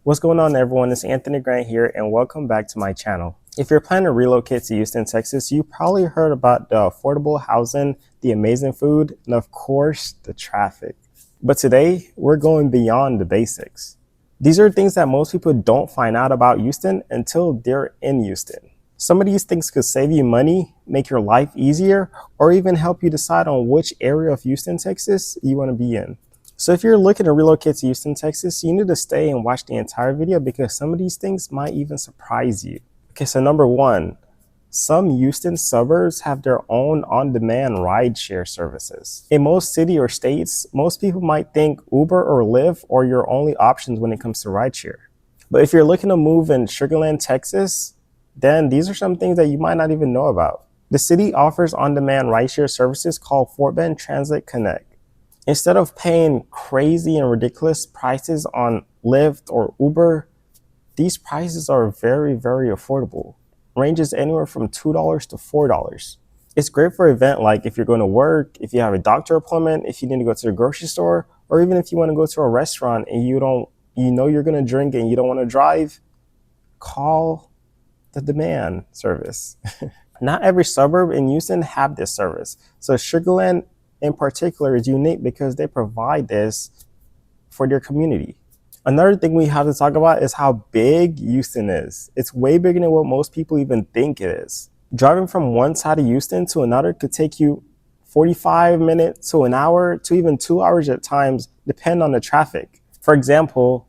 What's going on, everyone? It's Anthony Grant here, and welcome back to my channel. If you're planning to relocate to Houston, Texas, you probably heard about the affordable housing, the amazing food, and of course, the traffic. But today, we're going beyond the basics. These are things that most people don't find out about Houston until they're in Houston. Some of these things could save you money, make your life easier, or even help you decide on which area of Houston, Texas you want to be in. So if you're looking to relocate to Houston, Texas, you need to stay and watch the entire video because some of these things might even surprise you. Okay, so number one, some Houston suburbs have their own on-demand rideshare services. In most cities or states, most people might think Uber or Lyft are your only options when it comes to rideshare. But if you're looking to move in Sugar Land, Texas, then these are some things that you might not even know about. The city offers on-demand rideshare services called Fort Bend Transit Connect. Instead of paying crazy and ridiculous prices on Lyft or Uber, these prices are very, very affordable. Ranges anywhere from $2 to $4. It's great for an event like if you're going to work, if you have a doctor appointment, if you need to go to the grocery store, or even if you want to go to a restaurant and you know you're going to drink and you don't want to drive, call the demand service. Not every suburb in Houston have this service. So Sugarland in particular is unique because they provide this for their community. Another thing we have to talk about is how big Houston is. It's way bigger than what most people even think it is. Driving from one side of Houston to another could take you 45 minutes to an hour to even 2 hours at times, depending on the traffic. For example,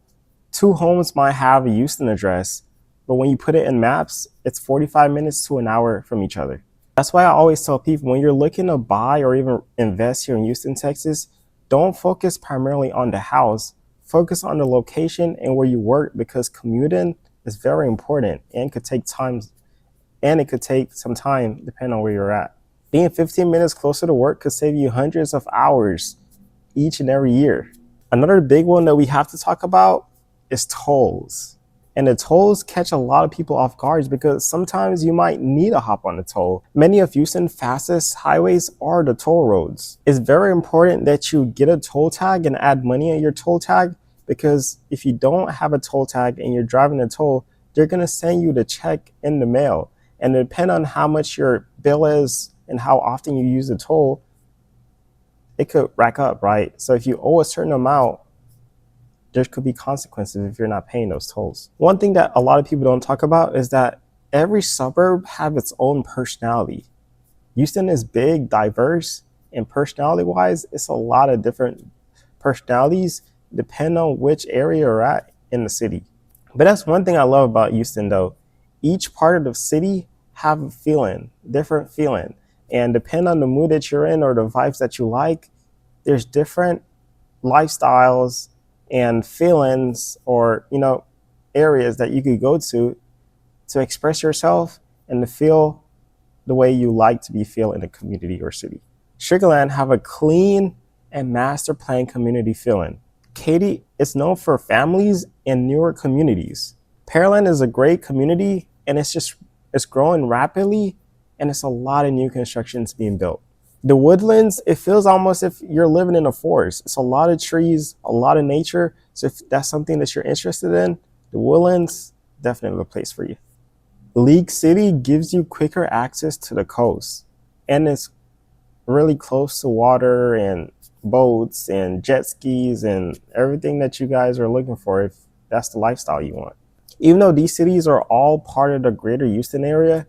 two homes might have a Houston address, but when you put it in maps, it's 45 minutes to an hour from each other. That's why I always tell people when you're looking to buy or even invest here in Houston, Texas, don't focus primarily on the house. Focus on the location and where you work because commuting is very important and could take time, and it could take some time depending on where you're at. Being 15 minutes closer to work could save you hundreds of hours each and every year. Another big one that we have to talk about is tolls. And the tolls catch a lot of people off guard because sometimes you might need to hop on the toll. Many of Houston's fastest highways are the toll roads. It's very important that you get a toll tag and add money on your toll tag because if you don't have a toll tag and you're driving a toll, they're going to send you the check in the mail. And depending on how much your bill is and how often you use the toll, it could rack up, right? So if you owe a certain amount, there could be consequences if you're not paying those tolls. One thing that a lot of people don't talk about is that every suburb have its own personality. Houston is big, diverse, and personality-wise, it's a lot of different personalities depending on which area you're at in the city. But that's one thing I love about Houston, though. Each part of the city have a feeling, different feeling. And depending on the mood that you're in or the vibes that you like, there's different lifestyles and feelings or areas that you could go to express yourself and to feel the way you like to be feel in a community or city. Sugarland have a clean and master plan community feeling. Katy is known for families and newer communities. Pearland is a great community and it's growing rapidly and it's a lot of new constructions being built. The Woodlands, it feels almost if you're living in a forest. It's a lot of trees, a lot of nature. So if that's something that you're interested in, the Woodlands, definitely a place for you. League City gives you quicker access to the coast. And it's really close to water and boats and jet skis and everything that you guys are looking for if that's the lifestyle you want. Even though these cities are all part of the greater Houston area,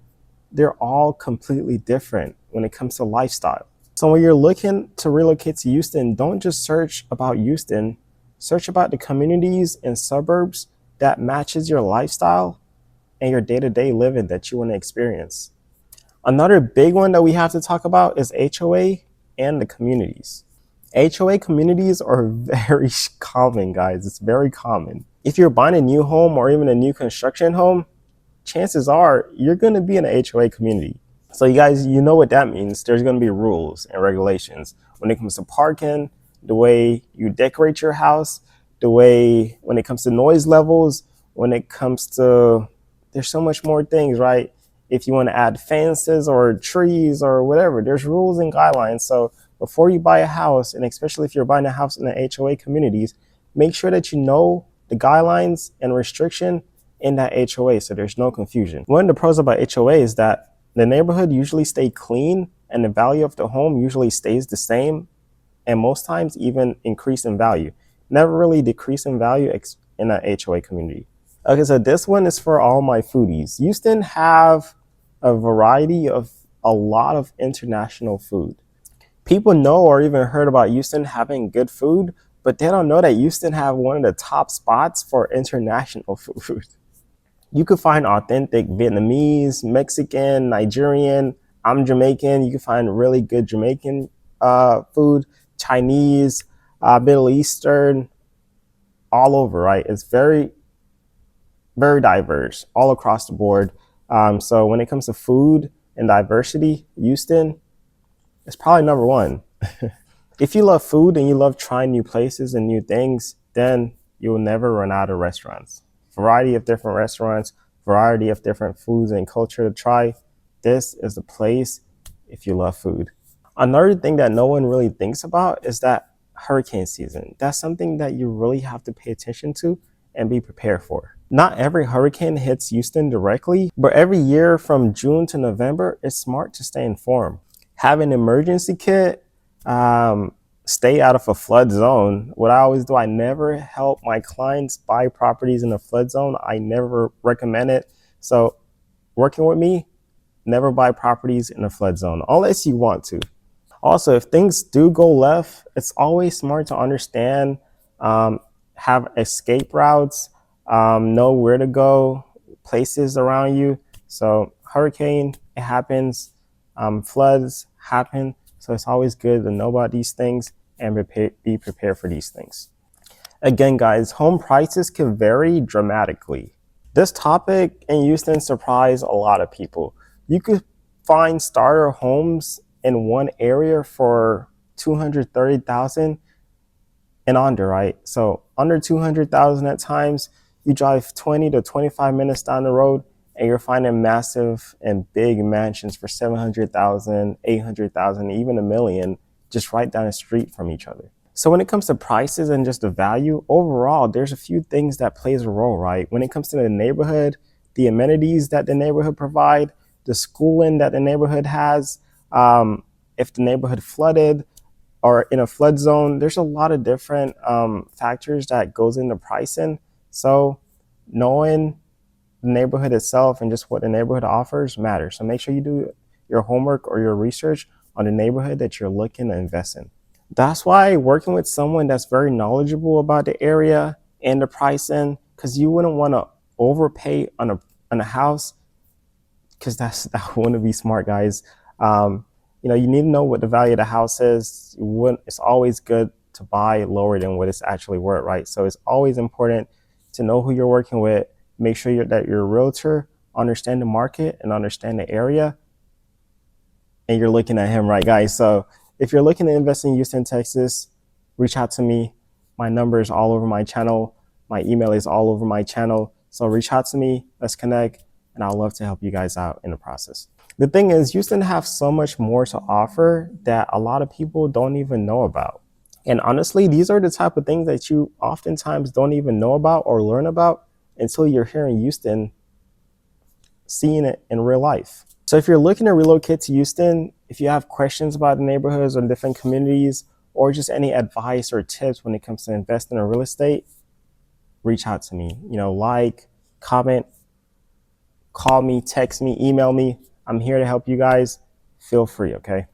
they're all completely different when it comes to lifestyle. So when you're looking to relocate to Houston, don't just search about Houston, search about the communities and suburbs that matches your lifestyle and your day-to-day living that you want to experience. Another big one that we have to talk about is HOA and the communities. HOA communities are very common, guys. It's very common. If you're buying a new home or even a new construction home, chances are you're going to be in an HOA community. So you guys, you know what that means. There's going to be rules and regulations when it comes to parking, the way you decorate your house, when it comes to noise levels, when it comes to, there's so much more things, right? If you want to add fences or trees or whatever, there's rules and guidelines. So before you buy a house, and especially if you're buying a house in the HOA communities, make sure that you know the guidelines and restriction in that HOA so there's no confusion. One of the pros about HOA is that the neighborhood usually stay clean and the value of the home usually stays the same and most times even increase in value. Never really decrease in value in an HOA community. Okay, so this one is for all my foodies. Houston have a variety of a lot of international food. People know or even heard about Houston having good food, but they don't know that Houston have one of the top spots for international food. You could find authentic Vietnamese, Mexican, Nigerian. I'm Jamaican. You can find really good Jamaican food, Chinese, Middle Eastern, all over, right? It's very, very diverse all across the board. So when it comes to food and diversity, Houston is probably number one. If you love food and you love trying new places and new things, then you will never run out of restaurants. Variety of different restaurants, variety of different foods and culture to try. This is the place if you love food. Another thing that no one really thinks about is that hurricane season. That's something that you really have to pay attention to and be prepared for. Not every hurricane hits Houston directly, but every year from June to November, it's smart to stay informed. Have an emergency kit, stay out of a flood zone. What I always do, I never help my clients buy properties in a flood zone. I never recommend it. So working with me, never buy properties in a flood zone unless you want to. Also, if things do go left, it's always smart to understand, have escape routes, know where to go, places around you. So hurricane, it happens, floods happen. So it's always good to know about these things and be prepared for these things. Again, guys, home prices can vary dramatically. This topic in Houston surprised a lot of people. You could find starter homes in one area for $230,000 and under, right? So under $200,000 at times, you drive 20 to 25 minutes down the road and you're finding massive and big mansions for $700,000, $800,000, even $1 million just right down the street from each other. So when it comes to prices and just the value, overall, there's a few things that plays a role, right? When it comes to the neighborhood, the amenities that the neighborhood provide, the schooling that the neighborhood has, if the neighborhood flooded or in a flood zone, there's a lot of different factors that goes into pricing. So knowing the neighborhood itself and just what the neighborhood offers matters. So make sure you do your homework or your research on the neighborhood that you're looking to invest in. That's why working with someone that's very knowledgeable about the area and the pricing, because you wouldn't want to overpay on a house, because that wouldn't be smart, guys. You need to know what the value of the house is. It's always good to buy lower than what it's actually worth, right? So it's always important to know who you're working with. Make sure that you're a realtor, understand the market and understand the area, and you're looking at him, right, guys? So if you're looking to invest in Houston, Texas, reach out to me. My number is all over my channel. My email is all over my channel. So reach out to me. Let's connect. And I'd love to help you guys out in the process. The thing is, Houston have so much more to offer that a lot of people don't even know about. And honestly, these are the type of things that you oftentimes don't even know about or learn about until you're here in Houston, seeing it in real life. So if you're looking to relocate to Houston, if you have questions about the neighborhoods or different communities, or just any advice or tips when it comes to investing in real estate, reach out to me. Like, comment, call me, text me, email me. I'm here to help you guys. Feel free, okay?